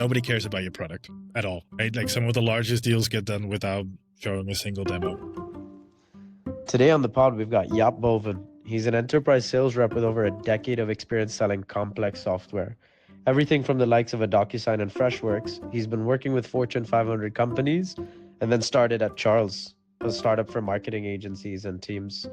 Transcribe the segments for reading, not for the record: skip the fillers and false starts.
Nobody cares about your product at all, right? Like some of the largest deals get done without showing a single demo. Today on the pod, we've got Jaap Boven. He's an enterprise sales rep with over a decade of experience selling complex software. Everything from the likes of a DocuSign and Freshworks. He's been working with Fortune 500 companies and then started at Charles, a startup for marketing agencies and teams.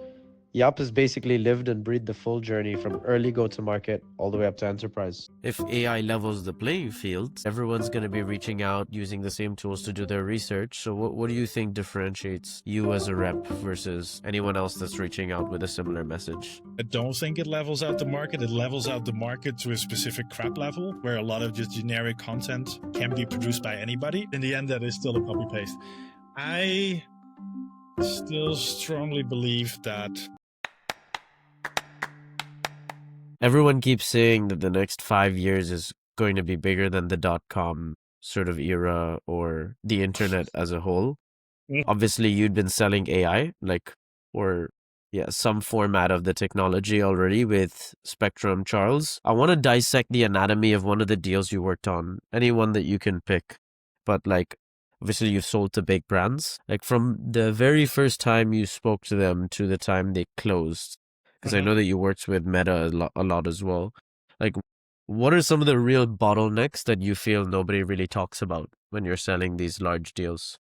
Jaap has basically lived and breathed the full journey from early go-to-market all the way up to enterprise. If AI levels the playing field, everyone's going to be reaching out using the same tools to do their research. So what do you think differentiates you as a rep versus anyone else that's reaching out with a similar message? I don't think it levels out the market. It levels out the market to a specific crap level where a lot of just generic content can be produced by anybody. In the end, that is still a copy paste. I still strongly believe that everyone keeps saying that the next 5 years is going to be bigger than the .com sort of era or the internet as a whole. Obviously, you'd been selling AI, some format of the technology already with Spectrum, Charles. I want to dissect the anatomy of one of the deals you worked on, any one that you can pick. But obviously you've sold to big brands. Like from the very first time you spoke to them to the time they closed, because I know that you worked with Meta a lot as well. Like, what are some of the real bottlenecks that you feel nobody really talks about when you're selling these large deals?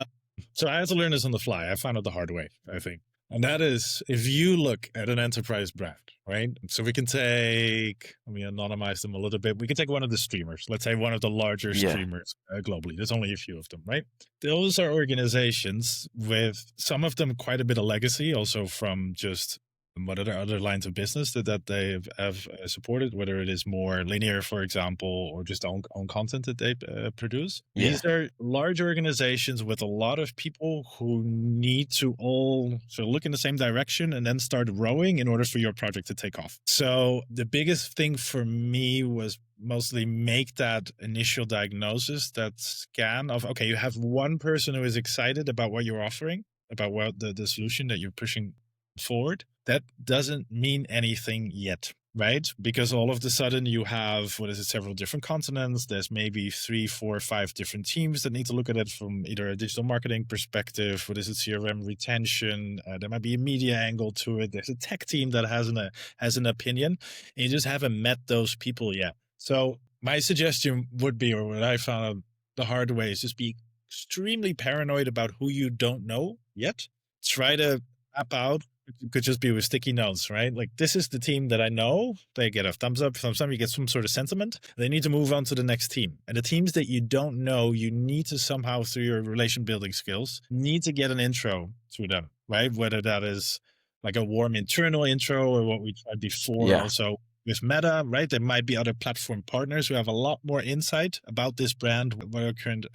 So I had to learn this on the fly. I found it the hard way, I think. And that is, if you look at an enterprise brand, right? So we can take, let me anonymize them a little bit. We can take one of the streamers, let's say one of the larger streamers globally. There's only a few of them, right? Those are organizations with some of them quite a bit of legacy, also from just what other lines of business that they have supported, whether it is more linear, for example, or just own content that they produce. Yeah. These are large organizations with a lot of people who need to all sort of look in the same direction and then start rowing in order for your project to take off. So the biggest thing for me was mostly make that initial diagnosis, that scan of, okay, you have one person who is excited about what you're offering, about what the solution that you're pushing forward. That doesn't mean anything yet, right? Because all of a sudden you have, several different continents. There's maybe 3, 4, 5 different teams that need to look at it from either a digital marketing perspective, CRM retention. There might be a media angle to it. There's a tech team that has an opinion, and you just haven't met those people yet. So my suggestion would be, or what I found out the hard way, is just be extremely paranoid about who you don't know yet. Try to map out. It could just be with sticky notes, right? Like, this is the team that I know. They get a thumbs up, thumbs down. You get some sort of sentiment. They need to move on to the next team. And the teams that you don't know, you need to somehow, through your relation building skills, need to get an intro to them, right? Whether that is like a warm internal intro or what we tried before. Also with Meta, right? There might be other platform partners who have a lot more insight about this brand, what are current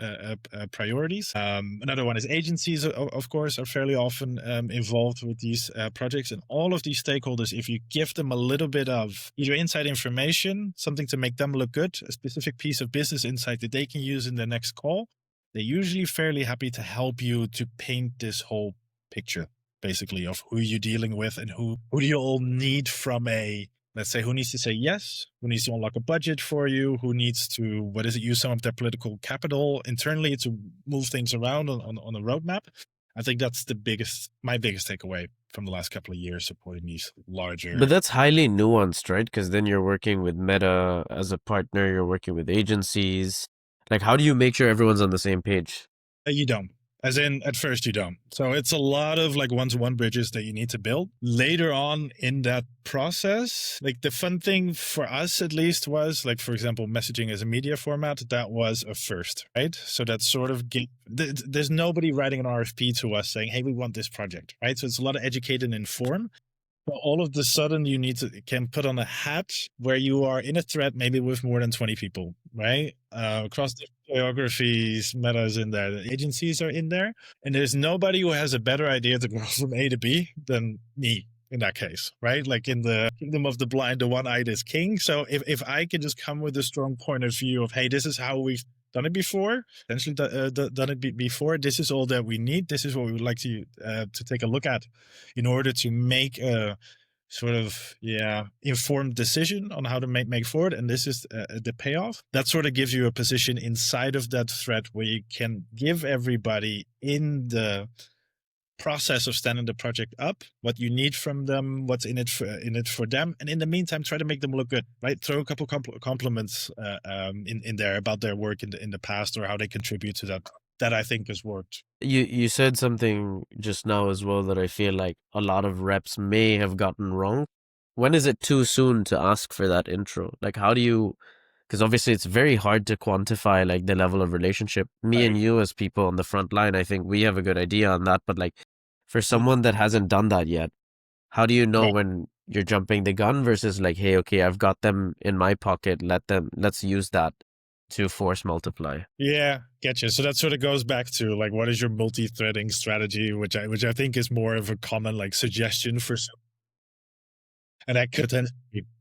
priorities. Another one is agencies, of course, are fairly often involved with these projects. And all of these stakeholders, if you give them a little bit of either inside information, something to make them look good, a specific piece of business insight that they can use in the next call, they're usually fairly happy to help you to paint this whole picture, basically, of who you're dealing with and who do you all need from let's say, who needs to say yes, who needs to unlock a budget for you, who needs to, use some of their political capital internally to move things around on a roadmap. I think that's my biggest takeaway from the last couple of years supporting these larger. But that's highly nuanced, right? Because then you're working with Meta as a partner, you're working with agencies. Like, how do you make sure everyone's on the same page? You don't. As in, at first you don't. So it's a lot of like one-to-one bridges that you need to build. Later on in that process, like the fun thing for us at least was, like, for example, messaging as a media format, that was a first, right? So that sort of, there's nobody writing an RFP to us saying, hey, we want this project, right? So it's a lot of educate and inform. But all of a sudden you can put on a hat where you are in a thread, maybe with more than 20 people, right? Across the geographies, Meta is in there, the agencies are in there, and there's nobody who has a better idea to go from A to B than me in that case, right? Like in the kingdom of the blind, the one-eyed is king. So if I can just come with a strong point of view of, hey, this is how we've done it before, essentially done it before. This is all that we need. This is what we would like to take a look at in order to make a sort of informed decision on how to make forward, and this is the payoff. That sort of gives you a position inside of that thread where you can give everybody in the process of standing the project up what you need from them, what's in it for them, and in the meantime try to make them look good, right? Throw a couple compliments in there about their work in the past, or how they contribute to that I think has worked. You said something just now as well that I feel like a lot of reps may have gotten wrong. When is it too soon to ask for that intro? Like, how do you, because obviously it's very hard to quantify like the level of relationship. Me and you as people on the front line, I think we have a good idea on that. But like for someone that hasn't done that yet, how do you know when you're jumping the gun versus like, hey, okay, I've got them in my pocket. Let's use that to force multiply. Yeah, getcha. So that sort of goes back to like, what is your multi-threading strategy, which I think is more of a common like suggestion for some. And that could then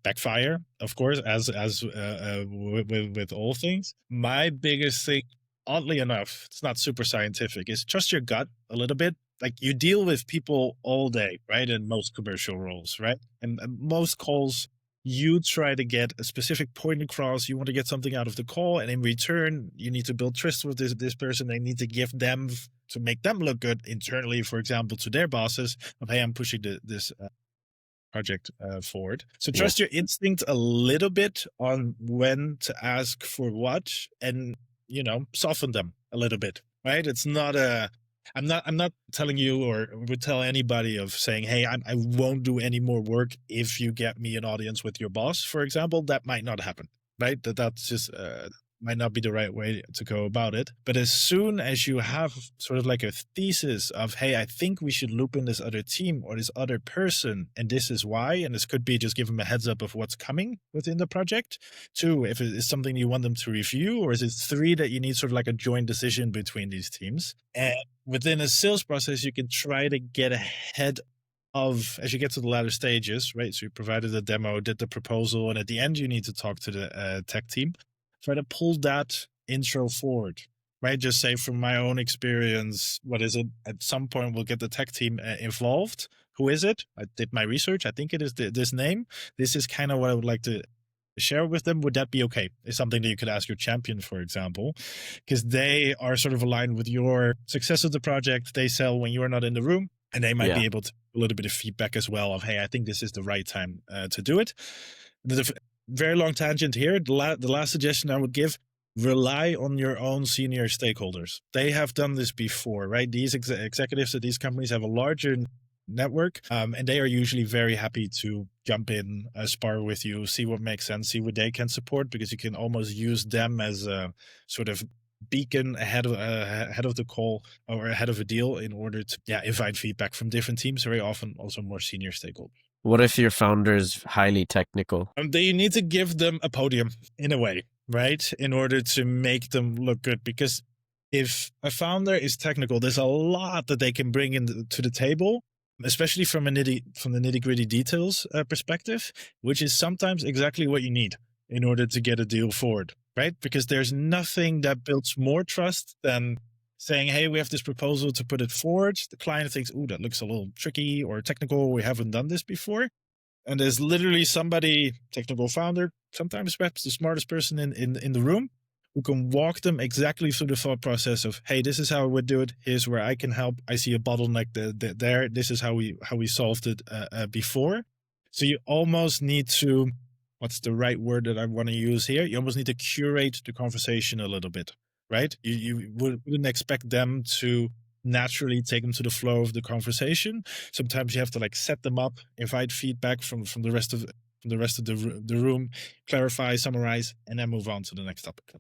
backfire, of course, as with all things. My biggest thing, oddly enough, it's not super scientific, is trust your gut a little bit. Like, you deal with people all day, right? In most commercial roles, right? And most calls, you try to get a specific point across. You want to get something out of the call, and in return, you need to build trust with this person. They need to give them, to make them look good internally, for example, to their bosses, of, hey, I'm pushing this project forward. So trust your instinct a little bit on when to ask for what, and soften them a little bit, right? It's not a, I'm not telling you or would tell anybody of saying, hey, I won't do any more work if you get me an audience with your boss, for example. That might not happen, right? That's just might not be the right way to go about it. But as soon as you have sort of like a thesis of, hey, I think we should loop in this other team or this other person, and this is why, and this could be just give them a heads up of what's coming within the project. 2, if it is something you want them to review, or is it 3 that you need sort of like a joint decision between these teams? And within a sales process, you can try to get ahead of, as you get to the latter stages, right? So you provided the demo, did the proposal, and at the end you need to talk to the tech team. Try to pull that intro forward, right? Just say, from my own experience, what is it? At some point, we'll get the tech team involved. Who is it? I did my research. I think it is this name. This is kind of what I would like to share with them. Would that be okay? It's something that you could ask your champion, for example, because they are sort of aligned with your success of the project. They sell when you are not in the room, and they might be able to a little bit of feedback as well of, hey, I think this is the right time to do it. Very long tangent here. The last suggestion I would give: rely on your own senior stakeholders. They have done this before, right? These executives at these companies have a larger network, and they are usually very happy to jump in, spar with you, see what makes sense, see what they can support, because you can almost use them as a sort of beacon ahead of the call or ahead of a deal, in order to invite feedback from different teams, very often also more senior stakeholders. What if your founder is highly technical? You need to give them a podium, in a way, right? In order to make them look good. Because if a founder is technical, there's a lot that they can bring to the table, especially from the nitty-gritty details perspective, which is sometimes exactly what you need in order to get a deal forward, right? Because there's nothing that builds more trust than saying, hey, we have this proposal to put it forward. The client thinks, ooh, that looks a little tricky or technical. We haven't done this before. And there's literally somebody, technical founder, sometimes perhaps the smartest person in the room, who can walk them exactly through the thought process of, hey, this is how I would do it. Here's where I can help. I see a bottleneck there. This is how we solved it before. So you almost need to, what's the right word that I want to use here? You almost need to curate the conversation a little bit, right? You wouldn't expect them to naturally take them to the flow of the conversation. Sometimes you have to like set them up, invite feedback from the rest of the room, clarify, summarize, and then move on to the next topic.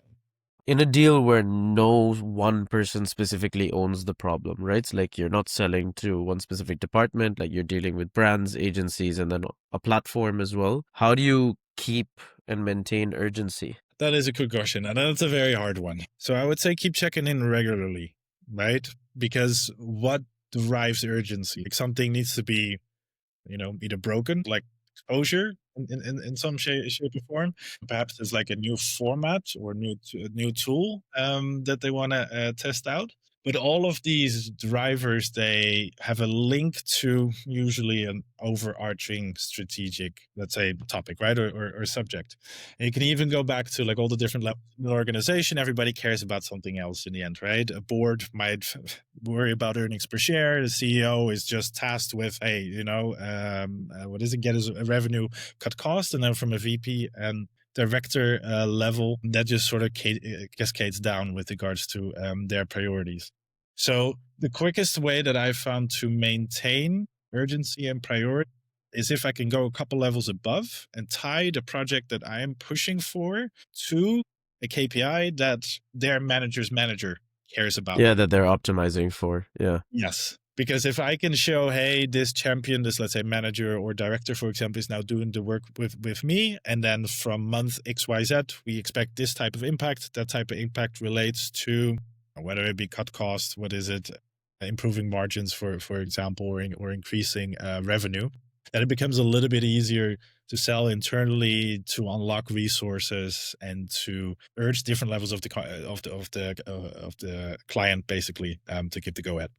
In a deal where no one person specifically owns the problem, right? It's like you're not selling to one specific department, like you're dealing with brands, agencies, and then a platform as well. How do you keep and maintain urgency? That is a good question, and that's a very hard one. So I would say keep checking in regularly, right? Because what drives urgency? Like, something needs to be, either broken, like exposure in some shape or form. Perhaps there's like a new format or new tool that they want to test out. But all of these drivers, they have a link to usually an overarching strategic, let's say, topic, right? Or subject. And you can even go back to like all the different levels in the organization. Everybody cares about something else in the end, right? A board might worry about earnings per share. The CEO is just tasked with, hey, what is it? Get his revenue, cut cost. And then from a VP and director level, that just sort of cascades down with regards to their priorities. So the quickest way that I found to maintain urgency and priority is if I can go a couple levels above and tie the project that I am pushing for to a KPI that their manager's manager cares about. Yeah, that they're optimizing for. Yeah. Yes. Because if I can show, hey, this champion, this, let's say, manager or director, for example, is now doing the work with me. And then from month XYZ, we expect this type of impact. That type of impact relates to whether it be cut cost, what is it, improving margins, for example, or increasing revenue. And it becomes a little bit easier to sell internally, to unlock resources, and to urge different levels of the client, basically, to keep the go ahead.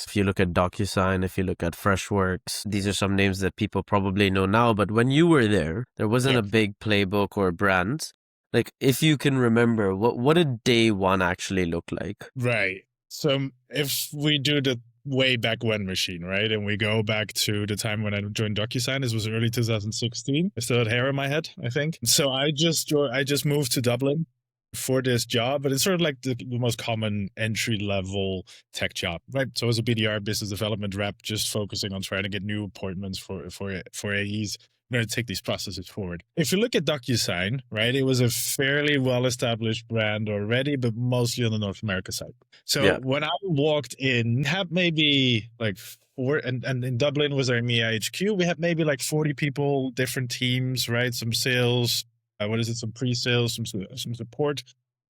If you look at DocuSign, if you look at Freshworks, these are some names that people probably know now. But when you were there wasn't a big playbook or brand. Like, if you can remember, what did day one actually look like? Right. So if we do the way back when machine, right, and we go back to the time when I joined DocuSign, this was early 2016. I still had hair on my head, I think. So I just moved to Dublin for this job, but it's sort of like the most common entry level tech job, right? So as a BDR, business development rep, just focusing on trying to get new appointments for AEs in order to take these processes forward. If you look at DocuSign, right, it was a fairly well-established brand already, but mostly on the North America side. So when I walked in, had maybe like four, and in Dublin was our EMEA HQ. We had maybe like 40 people, different teams, right? Some sales, some pre-sales, some support,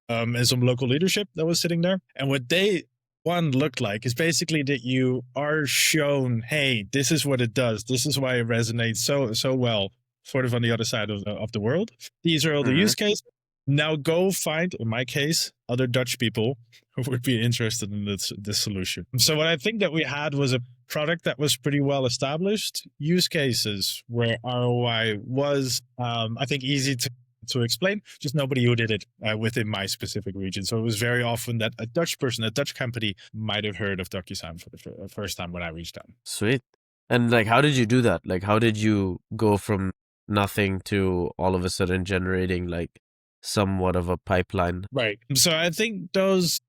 and some local leadership that was sitting there. And what day one looked like is basically that you are shown, hey, this is what it does. This is why it resonates so well, sort of on the other side of the world. These are all the use cases. Now go find, in my case, other Dutch people who would be interested in this solution. So what I think that we had was a product that was pretty well established, use cases where ROI was, I think, easy to explain, just nobody who did it within my specific region. So it was very often that a Dutch person, a Dutch company might have heard of DocuSign for the first time when I reached out. Sweet. And like, how did you do that? Like, how did you go from nothing to all of a sudden generating like somewhat of a pipeline? Right. So I think those,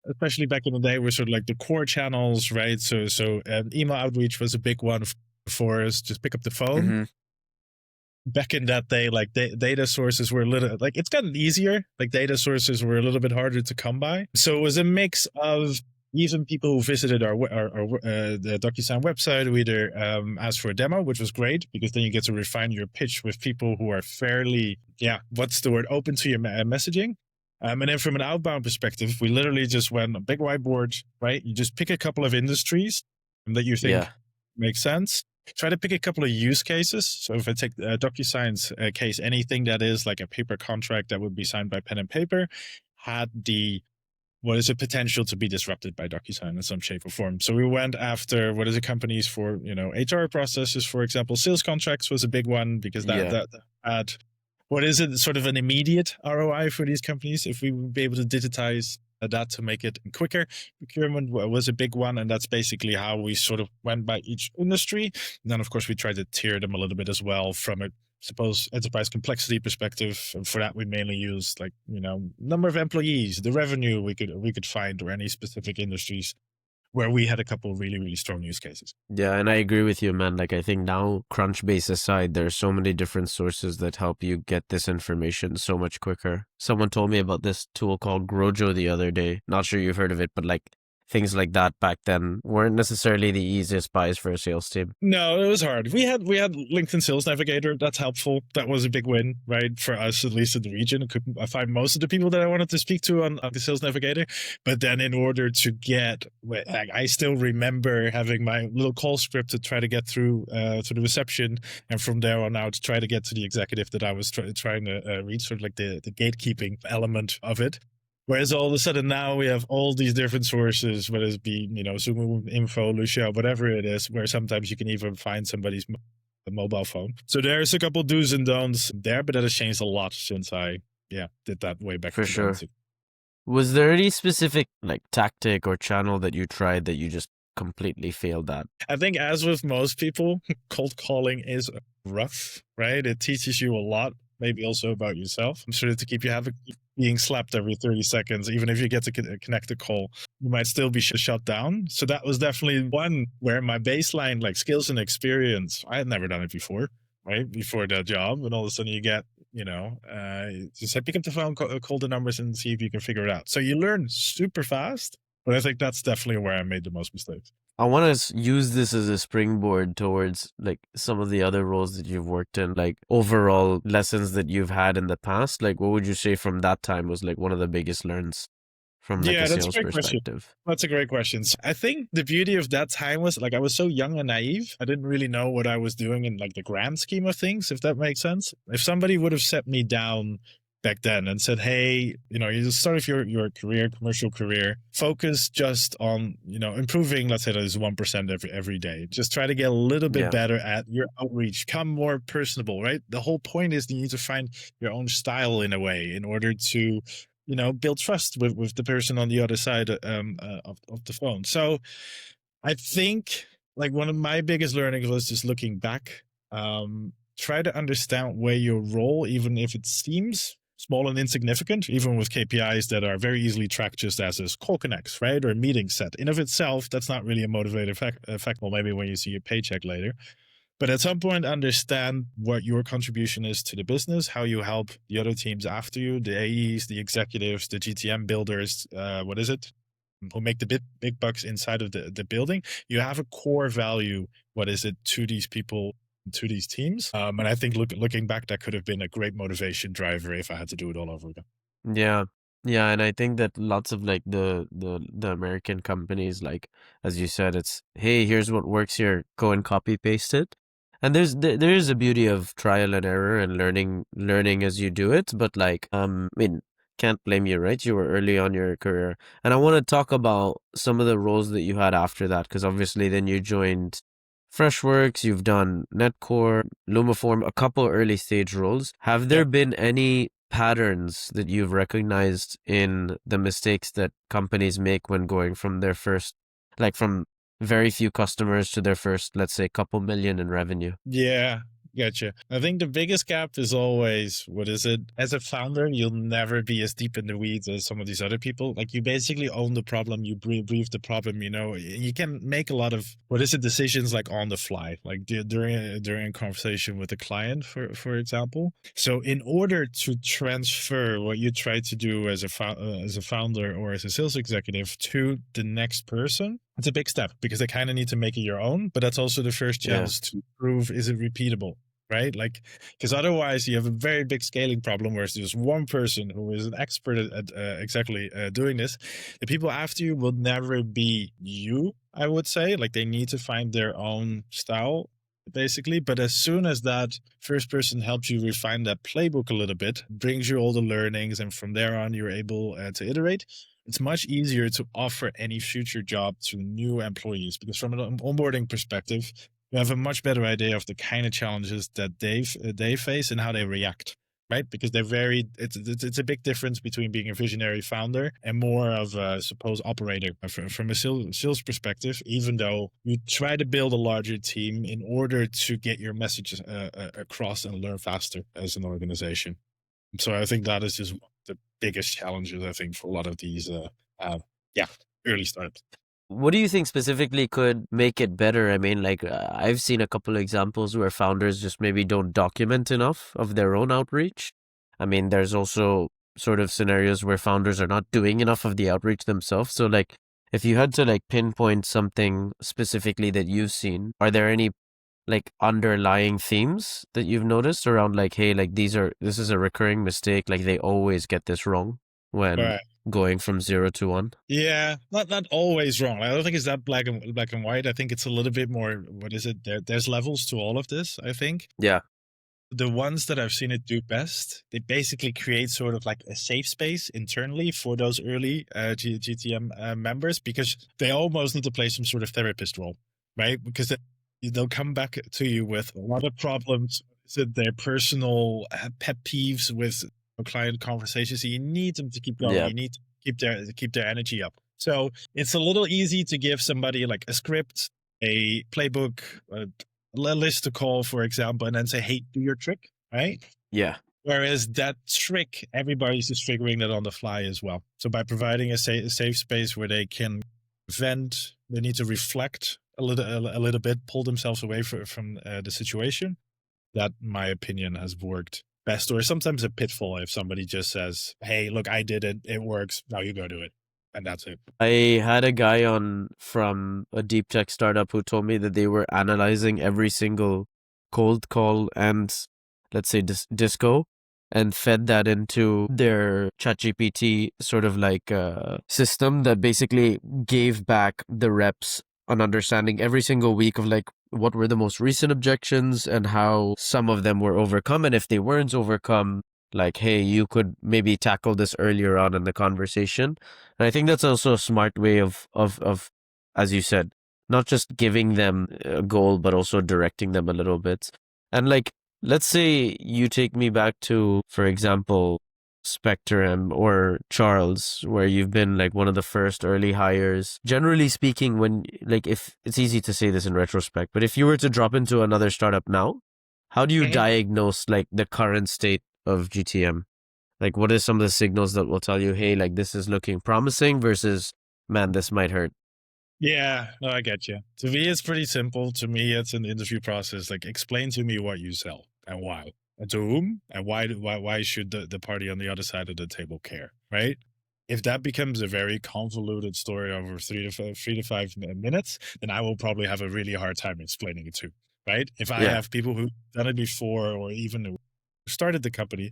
especially back in the day, were sort of like the core channels, right? So email outreach was a big one for us. Just pick up the phone. Back in that day, like data sources were a little, like, it's gotten easier. Like data sources were a little bit harder to come by. So it was a mix of even people who visited the DocuSign website, who either asked for a demo, which was great because then you get to refine your pitch with people who are fairly, open to your messaging. And then from an outbound perspective, we literally just went a big whiteboard, right? You just pick a couple of industries that you think make sense. Try to pick a couple of use cases. So if I take DocuSign's case, anything that is like a paper contract that would be signed by pen and paper had what is the potential to be disrupted by DocuSign in some shape or form. So we went after companies for, HR processes, for example. Sales contracts was a big one because that had, sort of an immediate ROI for these companies if we would be able to digitize that to make it quicker. Procurement was a big one, and that's basically how we sort of went by each industry. And then, of course, we tried to tier them a little bit as well from a enterprise complexity perspective. And for that, we mainly used number of employees, the revenue we could find, or any specific industries where we had a couple of really, really strong use cases. Yeah, and I agree with you, man. Like, I think now, Crunchbase aside, there are so many different sources that help you get this information so much quicker. Someone told me about this tool called Grojo the other day. Not sure you've heard of it, but like things like that back then weren't necessarily the easiest buys for a sales team. No, it was hard. We had LinkedIn Sales Navigator. That's helpful. That was a big win, right? For us, at least in the region. I couldn't find most of the people that I wanted to speak to on the Sales Navigator. But then in order to get, I still remember having my little call script to try to get through to the reception. And from there on out, to try to get to the executive that I was trying to reach, sort of like the gatekeeping element of it. Whereas all of a sudden now we have all these different sources, whether it be, Zoom info, Lucia, whatever it is, where sometimes you can even find somebody's mobile phone. So there's a couple do's and don'ts there, but that has changed a lot since I did that way back For in sure. 2002. Was there any specific like tactic or channel that you tried that you just completely failed at? I think as with most people, cold calling is rough, right? It teaches you a lot, maybe also about yourself. I'm sure to keep you being slapped every 30 seconds, even if you get to connect a call, you might still be shut down. So that was definitely one where my baseline, like skills and experience, I had never done it before, right? Before that job. And all of a sudden you get, just pick up the phone, call the numbers and see if you can figure it out. So you learn super fast. But I think that's definitely where I made the most mistakes. I want to use this as a springboard towards like some of the other roles that you've worked in, like overall lessons that you've had in the past. Like, what would you say from that time was like one of the biggest learns from like a sales perspective? That's a great question. So I think the beauty of that time was like I was so young and naive. I didn't really know what I was doing in like the grand scheme of things, if that makes sense. If somebody would have set me down back then and said, hey, you just start with your career, commercial career, focus just on, improving, let's say that is 1% every day. Just try to get a little bit better at your outreach, become more personable, right? The whole point is you need to find your own style in a way in order to, build trust with the person on the other side of the phone. So I think like one of my biggest learnings was just looking back, try to understand where your role, even if it seems small and insignificant, even with KPIs that are very easily tracked just as call connects, right? Or meeting set. In of itself, that's not really a motivated effect. Well, maybe when you see your paycheck later. But at some point, understand what your contribution is to the business, how you help the other teams after you, the AEs, the executives, the GTM builders, who make the big bucks inside of the building. You have a core value, to these people, to these teams. And I think looking back, that could have been a great motivation driver if I had to do it all over again. Yeah. Yeah, and I think that lots of like the American companies, like as you said, it's hey, here's what works here, go and copy paste it. And there is a beauty of trial and error and learning as you do it, but like I mean, can't blame you, right? You were early on your career. And I want to talk about some of the roles that you had after that, because obviously then you joined Freshworks, you've done Netcore, Lumaform, a couple early stage roles. Have there been any patterns that you've recognized in the mistakes that companies make when going from their first, like from very few customers to their first, let's say, couple million in revenue? Yeah, gotcha. I think the biggest gap is always, as a founder, you'll never be as deep in the weeds as some of these other people. Like you basically own the problem, you brief the problem, you can make a lot of, decisions like on the fly, like during a conversation with a client, for example. So in order to transfer what you try to do as a founder or as a sales executive to the next person, it's a big step because they kind of need to make it your own, but that's also the first chance to prove, is it repeatable, right? Like, because otherwise you have a very big scaling problem where there's one person who is an expert at exactly doing this. The people after you will never be you, I would say. Like they need to find their own style, basically. But as soon as that first person helps you refine that playbook a little bit, brings you all the learnings, and from there on, you're able to iterate, it's much easier to offer any future job to new employees because from an onboarding perspective, you have a much better idea of the kind of challenges that they face and how they react, right? Because they're it's a big difference between being a visionary founder and more of a operator from a sales perspective, even though you try to build a larger team in order to get your messages across and learn faster as an organization. So I think that is just the biggest challenges, I think, for a lot of these, early startups. What do you think specifically could make it better? I mean, like I've seen a couple of examples where founders just maybe don't document enough of their own outreach. I mean, there's also sort of scenarios where founders are not doing enough of the outreach themselves. So like, if you had to like pinpoint something specifically that you've seen, are there any like underlying themes that you've noticed around like, hey, like this is a recurring mistake, like they always get this wrong when going from 0 to 1? Yeah, not always wrong. I don't think it's that black and white. I think it's a little bit more, there's levels to all of this, I think. Yeah. the ones that I've seen it do best, they basically create sort of like a safe space internally for those early GTM members, because they almost need to play some sort of therapist role, right? Because they'll come back to you with a lot of problems, their personal pet peeves with client conversations. So you need them to keep going. Yeah. You need to keep their energy up. So it's a little easy to give somebody like a script, a playbook, a list to call, for example, and then say, hey, do your trick, right? Yeah. Whereas that trick, everybody's just figuring that on the fly as well. So by providing a safe space where they can vent, they need to reflect a little bit, pull themselves away from the situation. That, in my opinion, has worked best. Or sometimes a pitfall if somebody just says, hey, look, I did it. It works. Now you go do it. And that's it. I had a guy on from a deep tech startup who told me that they were analyzing every single cold call and, let's say, disco, and fed that into their ChatGPT sort of like system that basically gave back the reps an understanding every single week of like what were the most recent objections and how some of them were overcome. And if they weren't overcome, like, hey, you could maybe tackle this earlier on in the conversation. And I think that's also a smart way of, as you said, not just giving them a goal, but also directing them a little bit. And like, let's say you take me back to, for example, Spectrum or Charles, where you've been like one of the first early hires. Generally speaking, when like, if it's easy to say this in retrospect, but if you were to drop into another startup now, how do you diagnose like the current state of GTM? Like, what are some of the signals that will tell you, hey, like this is looking promising versus, man, this might hurt? Yeah, no, I get you. To me, it's pretty simple. To me, it's an interview process. Like, explain to me what you sell and why, and to whom, and why should the party on the other side of the table care, right? If that becomes a very convoluted story over 3 to 5 minutes, then I will probably have a really hard time explaining it too, right? If I have people who've done it before, or even who started the company,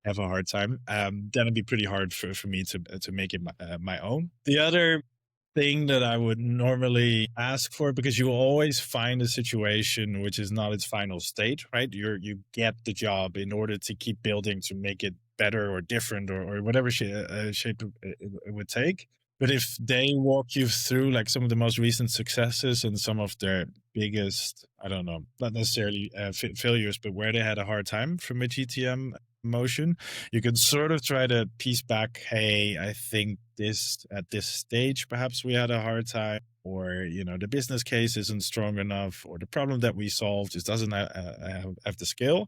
have a hard time, then it'd be pretty hard for me to make it my own. The other thing that I would normally ask for, because you always find a situation which is not its final state, right? You get the job in order to keep building to make it better or different, or whatever shape it would take. But if they walk you through like some of the most recent successes and some of their biggest, I don't know, not necessarily failures, but where they had a hard time from a GTM motion, you can sort of try to piece back, hey, I think this at this stage perhaps we had a hard time, or the business case isn't strong enough, or the problem that we solved just doesn't have the scale.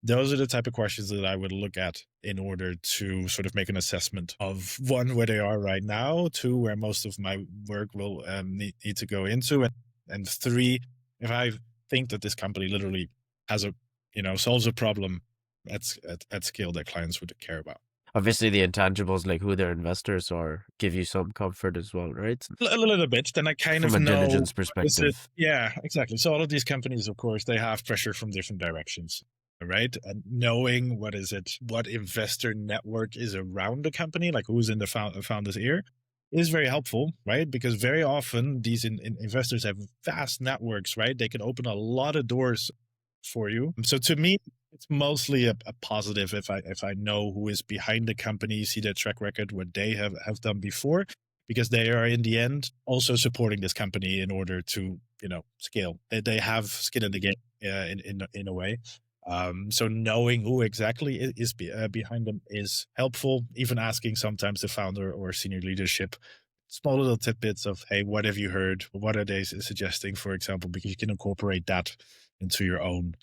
Those are the type of questions that I would look at in order to sort of make an assessment of, one, where they are right now, two, where most of my work will need to go into, and three, if I think that this company literally has solves a problem at scale that clients would care about. Obviously, the intangibles, like who their investors are, give you some comfort as well, right? A little bit. Then I kind From of a know diligence perspective. Yeah, exactly. So all of these companies, of course, they have pressure from different directions, right? And knowing what investor network is around the company, like who's in the founder's ear, is very helpful, right? Because very often these investors have vast networks, right? They can open a lot of doors for you. So to me, it's mostly a positive if I know who is behind the company, see their track record, what they have done before, because they are in the end also supporting this company in order to scale. They have skin in the game in a way. So knowing who exactly is behind them is helpful. Even asking sometimes the founder or senior leadership small little tidbits of, hey, what have you heard? What are they suggesting, for example, because you can incorporate that into your own,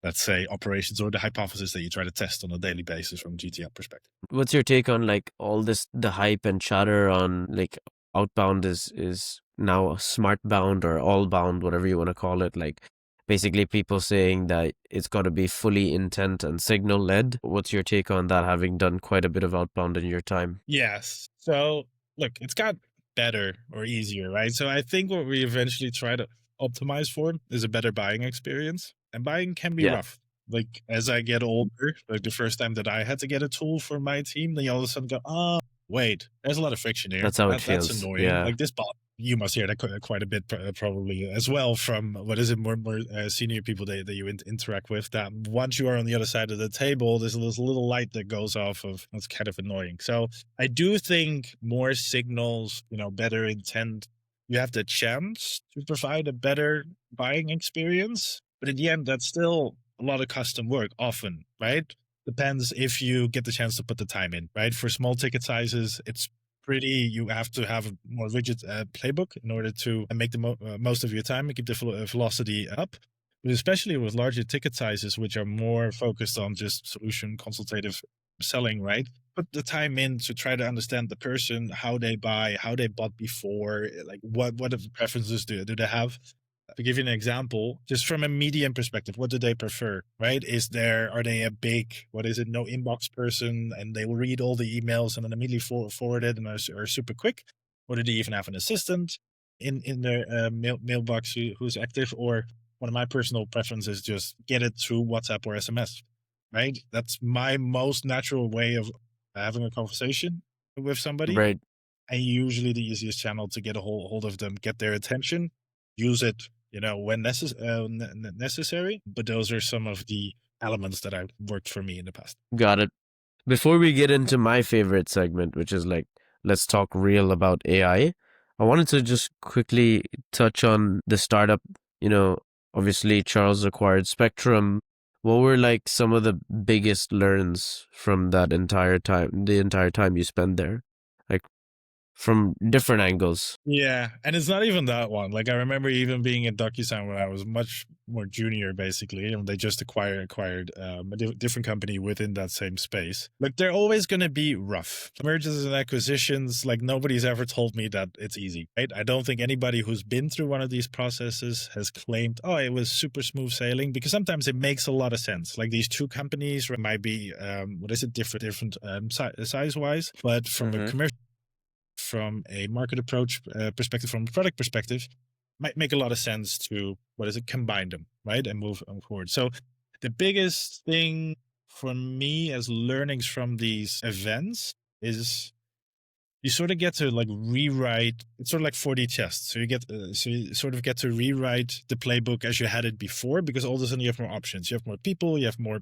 let's say, operations or the hypothesis that you try to test on a daily basis from a GTM perspective. What's your take on like all this, the hype and chatter on like outbound is now a smart bound or all bound, whatever you want to call it? Like basically people saying that it's got to be fully intent and signal led. What's your take on that, having done quite a bit of outbound in your time? Yes. So look, it's got better or easier, right? So I think what we eventually try to optimize for is a better buying experience. And buying can be rough. Like as I get older, like the first time that I had to get a tool for my team, then you all of a sudden go, oh, wait, there's a lot of friction here. That's how it That's feels. annoying. Yeah. Like this bothers you must hear that quite a bit probably as well from what is it more senior people that you interact with, that once you are on the other side of the table, there's this little light that goes off of, that's kind of annoying. So I do think more signals, better intent, you have the chance to provide a better buying experience, but in the end that's still a lot of custom work often, right? Depends if you get the chance to put the time in, right? For small ticket sizes, it's you have to have a more rigid playbook in order to make the most of your time and keep the velocity up. But especially with larger ticket sizes, which are more focused on just solution consultative selling, right? Put the time in to try to understand the person, how they buy, how they bought before, like what preferences do they have. To give you an example, just from a medium perspective, what do they prefer, right? Are they a big, no inbox person, and they will read all the emails and then immediately forward it and are super quick? Or do they even have an assistant in their mailbox who's active? Or one of my personal preferences is just get it through WhatsApp or SMS, right? That's my most natural way of having a conversation with somebody. Right. And usually the easiest channel to get a hold of them, get their attention, use it, when necessary. But those are some of the elements that have worked for me in the past. Got it. Before we get into my favorite segment, which is like, let's talk real about AI, I wanted to just quickly touch on the startup. Obviously Charles acquired Spectrum. What were like some of the biggest learns from the entire time you spent there? Like from different angles. Yeah, and it's not even that one. Like I remember even being at DocuSign when I was much more junior, basically, and they just acquired a different company within that same space. Like they're always going to be rough. Mergers and acquisitions, like nobody's ever told me that it's easy, right? I don't think anybody who's been through one of these processes has claimed, oh, it was super smooth sailing, because sometimes it makes a lot of sense. Like these two companies might be, different size-wise, but from a commercial, from a market approach perspective, from a product perspective, might make a lot of sense to combine them, right, and move forward. So the biggest thing for me as learnings from these events is you sort of get to like rewrite. It's sort of like 4D chess. So you sort of get to rewrite the playbook as you had it before, because all of a sudden you have more options. You have more people. You have more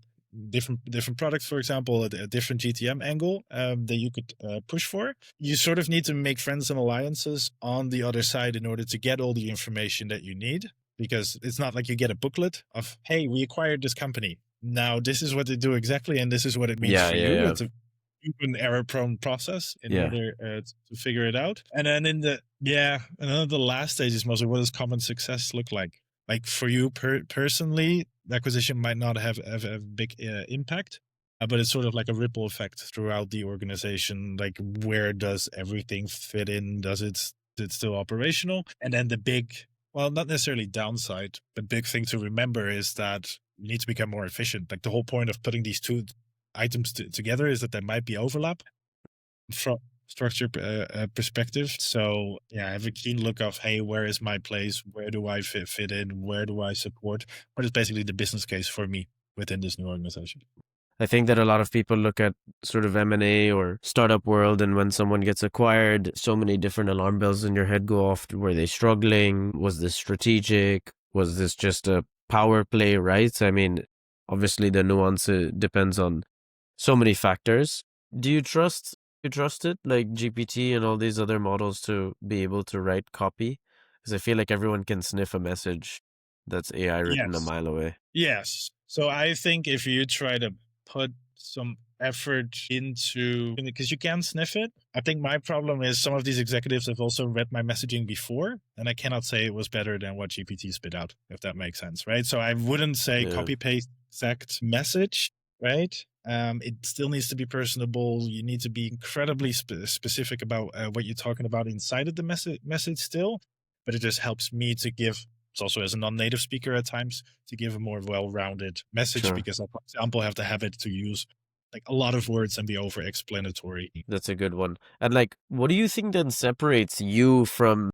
different products, for example, a different GTM angle that you could push for. You sort of need to make friends and alliances on the other side in order to get all the information that you need, because it's not like you get a booklet of, hey, we acquired this company. Now this is what they do exactly, and this is what it means for you. Yeah. It's an error-prone process in order to figure it out. And then and then the last stage is mostly, what does common success look like? Like for you personally, the acquisition might not have a big impact, but it's sort of like a ripple effect throughout the organization. Like, where does everything fit in? Is it still operational? And then the big, well, not necessarily downside, but big thing to remember is that you need to become more efficient. Like the whole point of putting these two items together is that there might be overlap from structure perspective. So I have a keen look of, hey, where is my place? Where do I fit in? Where do I support? What is basically the business case for me within this new organization? I think that a lot of people look at sort of M&A or startup world, and when someone gets acquired, so many different alarm bells in your head go off. Were they struggling? Was this strategic? Was this just a power play, right? I mean, obviously the nuance depends on so many factors. Do you trust it, like GPT and all these other models, to be able to write copy? Because I feel like everyone can sniff a message that's AI written a mile away. Yes. So I think if you try to put some effort into, because you can sniff it. I think my problem is some of these executives have also read my messaging before, and I cannot say it was better than what GPT spit out, if that makes sense, right? So I wouldn't say copy paste exact message, right? It still needs to be personable. You need to be incredibly specific about what you're talking about inside of the message still, but it just helps me to give, it's also as a non-native speaker at times, to give a more well-rounded message, because I, for example, have the habit to use like a lot of words and be over-explanatory. That's a good one. And like, what do you think then separates you from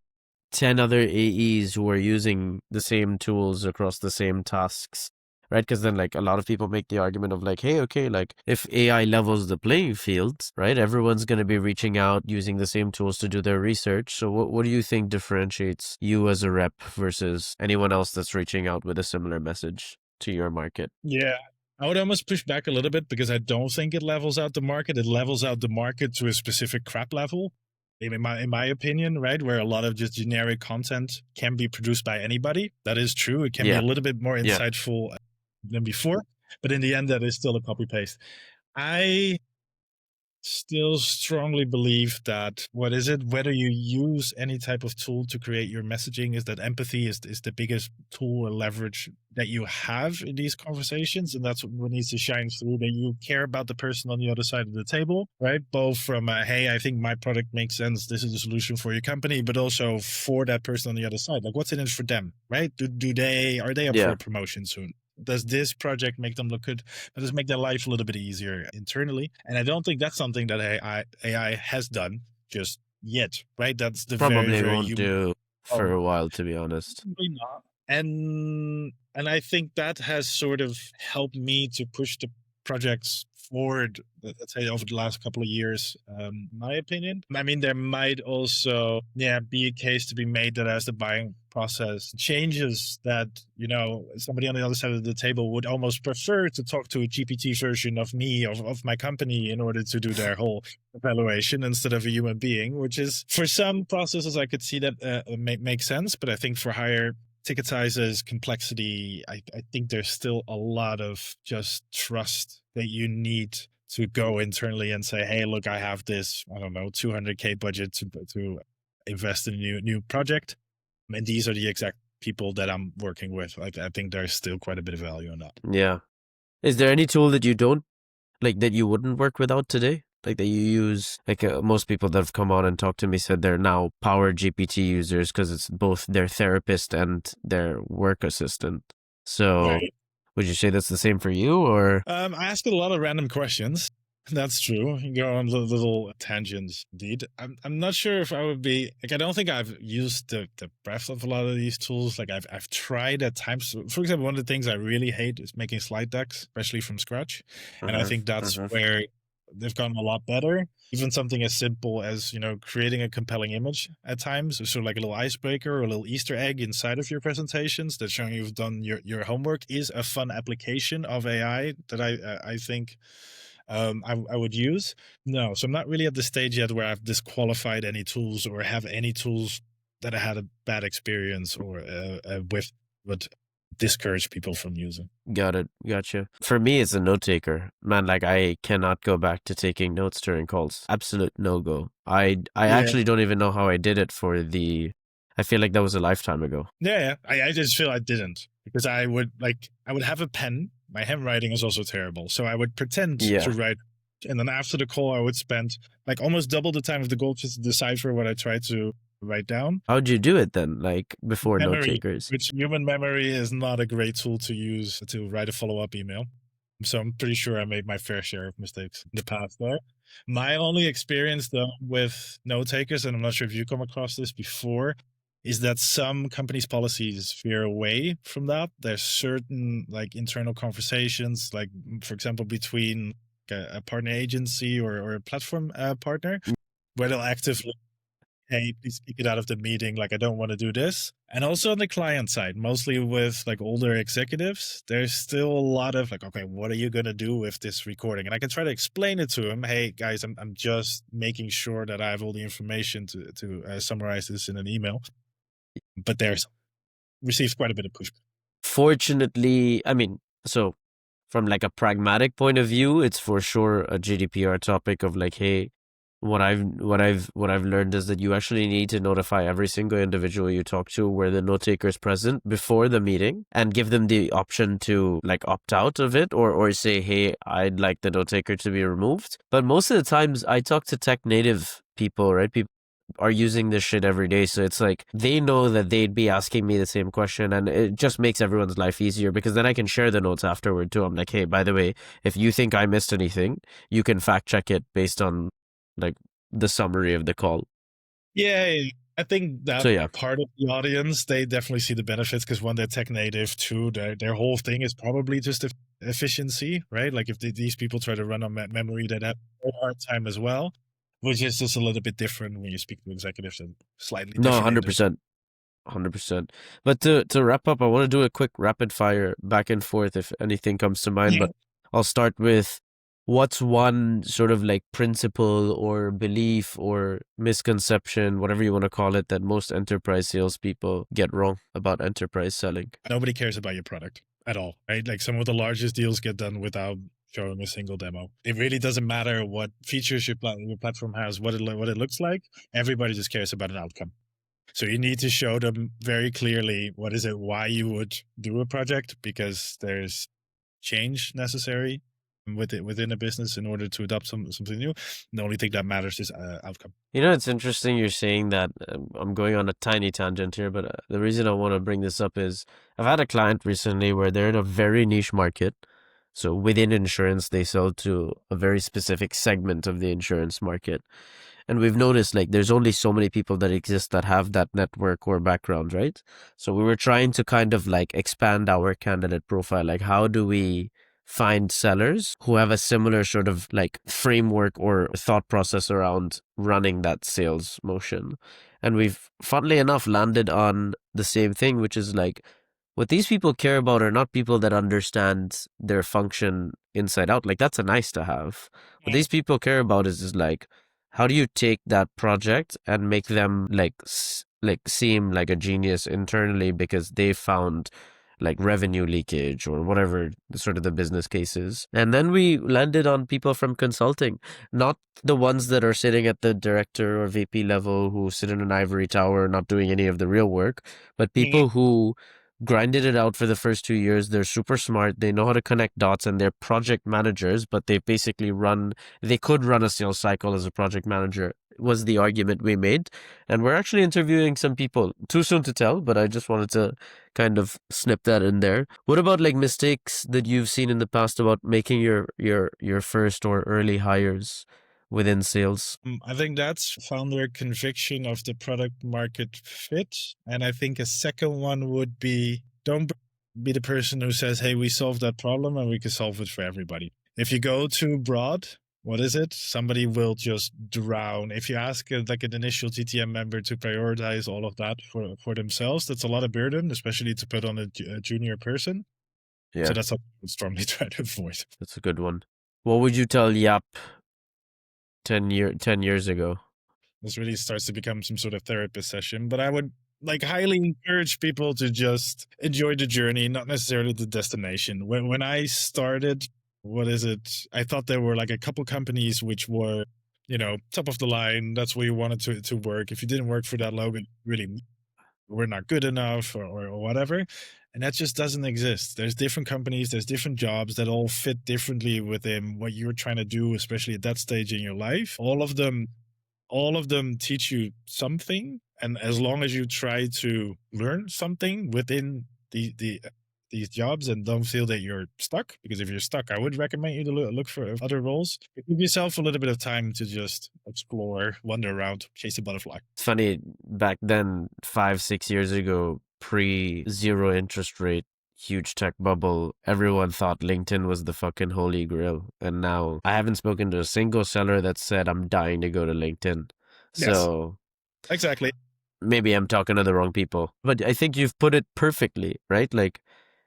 10 other AEs who are using the same tools across the same tasks? right? Because then like a lot of people make the argument of like, hey, okay, like if AI levels the playing field, right, everyone's going to be reaching out using the same tools to do their research. So what do you think differentiates you as a rep versus anyone else that's reaching out with a similar message to your market? Yeah. I would almost push back a little bit because I don't think it levels out the market. It levels out the market to a specific crap level, in my opinion, right? Where a lot of just generic content can be produced by anybody. That is true. It can be Yeah. a little bit more Yeah. insightful than before, but in the end, that is still a copy paste. I still strongly believe that whether you use any type of tool to create your messaging, is that empathy is the biggest tool or leverage that you have in these conversations, and that's what needs to shine through, that you care about the person on the other side of the table, right? Both from hey, I think my product makes sense, this is a solution for your company, but also for that person on the other side, like what's in it for them, right? Are they up for a promotion soon? Does this project make them look good? Does this make their life a little bit easier internally? And I don't think that's something that AI has done just yet, right? That's the Probably very, very won't human. do for a while, to be honest. Probably not. And I think that has sort of helped me to push the projects forward, let's say, over the last couple of years, my opinion. I mean, there might also be a case to be made that as the buying process changes, that somebody on the other side of the table would almost prefer to talk to a GPT version of me, of my company, in order to do their whole evaluation instead of a human being, which is, for some processes I could see that make sense, but I think for higher ticket sizes, complexity, I think there's still a lot of just trust that you need to go internally and say, hey, look, I have this, I don't know, 200K budget to invest in a new project, and these are the exact people that I'm working with. I think there's still quite a bit of value in that. Yeah. Is there any tool that you don't like, that you wouldn't work without today? Like that you use, like most people that have come on and talked to me said they're now Power GPT users because it's both their therapist and their work assistant. So Right. would you say that's the same for you, or? I ask a lot of random questions. That's true. You go on little tangents, indeed. I'm not sure if I would be like, I don't think I've used the breadth of a lot of these tools. Like I've tried at times. For example, one of the things I really hate is making slide decks, especially from scratch. And I think that's where they've gotten a lot better. Even something as simple as, creating a compelling image at times, sort of like a little icebreaker or a little Easter egg inside of your presentations that's showing you've done your homework, is a fun application of AI that I think I would use. No, so I'm not really at the stage yet where I've disqualified any tools or have any tools that I had a bad experience or with, would discourage people from using. Got it. Gotcha. For me, it's a note taker. Man, like I cannot go back to taking notes during calls. Absolute no-go. I actually don't even know how I did it I feel like that was a lifetime ago. Yeah. I just feel I didn't, because I would have a pen. My handwriting is also terrible. So I would pretend to write. And then after the call, I would spend like almost double the time of the goal just to decipher what I tried to write down. How'd you do it then? Like before note takers? Which human memory is not a great tool to use to write a follow-up email. So I'm pretty sure I made my fair share of mistakes in the past there. My only experience though with note takers, and I'm not sure if you come across this before, is that some companies' policies veer away from that. There's certain like internal conversations, like for example, between a partner agency or a platform partner, where they'll actively, hey, please kick it out of the meeting. Like, I don't want to do this. And also on the client side, mostly with like older executives, there's still a lot of like, okay, what are you going to do with this recording? And I can try to explain it to them. Hey guys, I'm just making sure that I have all the information to summarize this in an email. But there's received quite a bit of pushback. Fortunately, I mean, so from like a pragmatic point of view, it's for sure a GDPR topic of like, hey, what I've learned is that you actually need to notify every single individual you talk to where the note taker is present before the meeting, and give them the option to like opt out of it or say, hey, I'd like the note taker to be removed. But most of the times I talk to tech native people, right? People are using this shit every day, so it's like they know that they'd be asking me the same question, and it just makes everyone's life easier, because then I can share the notes afterward too. I'm like, hey, by the way, if you think I missed anything, you can fact check it based on like the summary of the call. Yeah, I think that So yeah, part of the audience, they definitely see the benefits because one, they're tech native. Two, their whole thing is probably just efficiency, right? Like if these people try to run on memory, they'd have a hard time as well, which is just a little bit different when you speak to executives in slightly no, different hundred industries. percent. 100%. But to wrap up, I want to do a quick rapid fire back and forth if anything comes to mind. Yeah. But I'll start with what's one sort of like principle or belief or misconception, whatever you want to call it, that most enterprise salespeople get wrong about enterprise selling? Nobody cares about your product at all, right? Like some of the largest deals get done without showing a single demo. It really doesn't matter what features your platform has, what it looks like. Everybody just cares about an outcome. So you need to show them very clearly what is it, why you would do a project, because there's change necessary within a business in order to adopt something new. The only thing that matters is outcome. You know, it's interesting you're saying that. I'm going on a tiny tangent here, but the reason I want to bring this up is I've had a client recently where they're in a very niche market. So within insurance, they sell to a very specific segment of the insurance market. And we've noticed like there's only so many people that exist that have that network or background, right? So we were trying to kind of like expand our candidate profile. Like, how do we find sellers who have a similar sort of like framework or thought process around running that sales motion? And we've, funnily enough, landed on the same thing, which is like, what these people care about are not people that understand their function inside out. Like, that's a nice to have. What these people care about is like, how do you take that project and make them like seem like a genius internally because they found like revenue leakage or whatever sort of the business case is. And then we landed on people from consulting, not the ones that are sitting at the director or VP level who sit in an ivory tower not doing any of the real work, but people who grinded it out for the first 2 years. They're super smart. They know how to connect dots, and they're project managers, but they basically they could run a sales cycle as a project manager, was the argument we made. And we're actually interviewing some people. Too soon to tell, but I just wanted to kind of snip that in there. What about like mistakes that you've seen in the past about making your first or early hires within sales? I think that's founder conviction of the product market fit. And I think a second one would be, don't be the person who says, hey, we solved that problem and we can solve it for everybody. If you go too broad, what is it? Somebody will just drown. If you ask like an initial TTM member to prioritize all of that for themselves, that's a lot of burden, especially to put on a junior person. Yeah, So that's something I would strongly try to avoid. that's a good one. What would you tell Jaap 10 years ago? This really starts to become some sort of therapist session, but I would like highly encourage people to just enjoy the journey, not necessarily the destination. When I started, what is it? I thought there were like a couple companies which were, top of the line. That's where you wanted to work. If you didn't work for that logo, really we're not good enough or whatever. And that just doesn't exist. There's different companies, there's different jobs that all fit differently within what you're trying to do, especially at that stage in your life. All of them teach you something, and as long as you try to learn something within these jobs and don't feel that you're stuck, because if you're stuck, I would recommend you to look for other roles. Give yourself a little bit of time to just explore, wander around, chase a butterfly. It's funny, back then, 5-6 years ago, pre-zero interest rate, huge tech bubble, everyone thought LinkedIn was the fucking holy grail. And now I haven't spoken to a single seller that said I'm dying to go to LinkedIn. So Exactly. maybe I'm talking to the wrong people. But I think you've put it perfectly, right? Like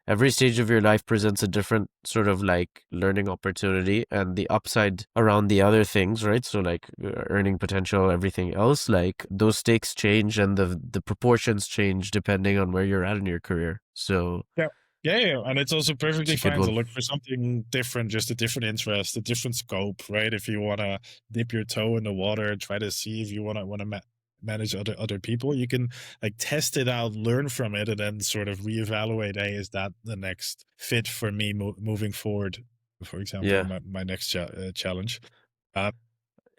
every stage of your life presents a different sort of like learning opportunity, and the upside around the other things, right? So like earning potential, everything else, like those stakes change and the proportions change depending on where you're at in your career. So Yeah, and it's also perfectly It's a good fine to one. look for something different, just a different interest, a different scope, right? If you want to dip your toe in the water and try to see if you want to manage other people, you can like test it out, learn from it, and then sort of reevaluate. Hey, is that the next fit for me moving forward? For example, Yeah. my next challenge.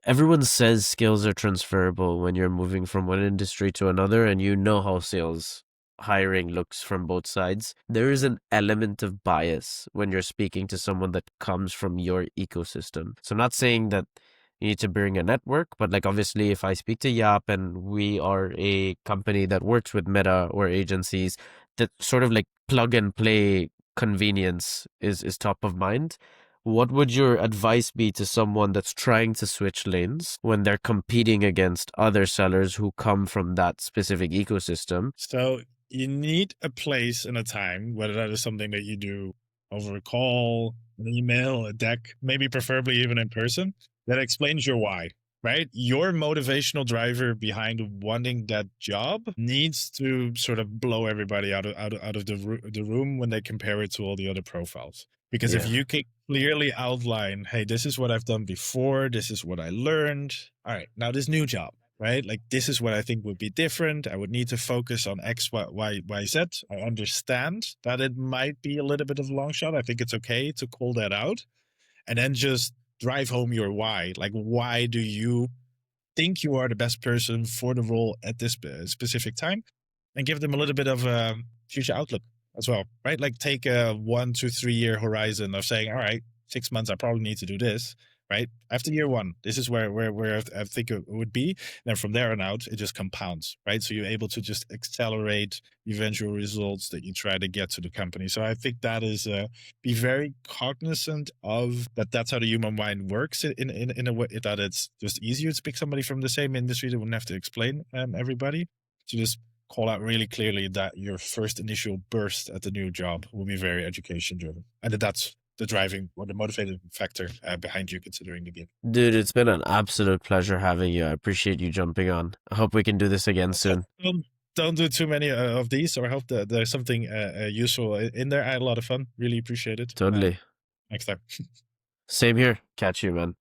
Everyone says skills are transferable when you're moving from one industry to another, and you know how sales hiring looks from both sides. There is an element of bias when you're speaking to someone that comes from your ecosystem. So I'm not saying that You need to bring a network. But like obviously, if I speak to Jaap and we are a company that works with Meta or agencies, that sort of like plug and play convenience is top of mind. What would your advice be to someone that's trying to switch lanes when they're competing against other sellers who come from that specific ecosystem? So you need a place and a time, whether that is something that you do over a call, an email, a deck, maybe preferably even in person, that explains your why, right? Your motivational driver behind wanting that job needs to sort of blow everybody out of the room when they compare it to all the other profiles. Because if Yeah. you can clearly outline, hey, this is what I've done before, this is what I learned. All right, now this new job, right? Like this is what I think would be different. I would need to focus on X, Y, Z. I understand that it might be a little bit of a long shot. I think it's okay to call that out and then just drive home your why. Like, why do you think you are the best person for the role at this specific time? And give them a little bit of a future outlook as well, right? Like take a 1 to 3 year horizon of saying, all right, 6 months, I probably need to do this, right? After year 1, this is where I think it would be. And then from there on out, it just compounds, right? So you're able to just accelerate eventual results that you try to get to the company. So I think that is be very cognizant of that. That's how the human mind works in a way that it's just easier to pick somebody from the same industry that wouldn't have to explain everybody. To just call out really clearly that your first initial burst at the new job will be very education driven, and that's the driving or the motivating factor behind you considering the gig. Dude, it's been an absolute pleasure having you. I appreciate you jumping on. I hope we can do this again soon. Don't do too many of these, or I hope that there's something useful in there. I had a lot of fun. Really appreciate it. Totally. Next time. Same here. Catch you, man.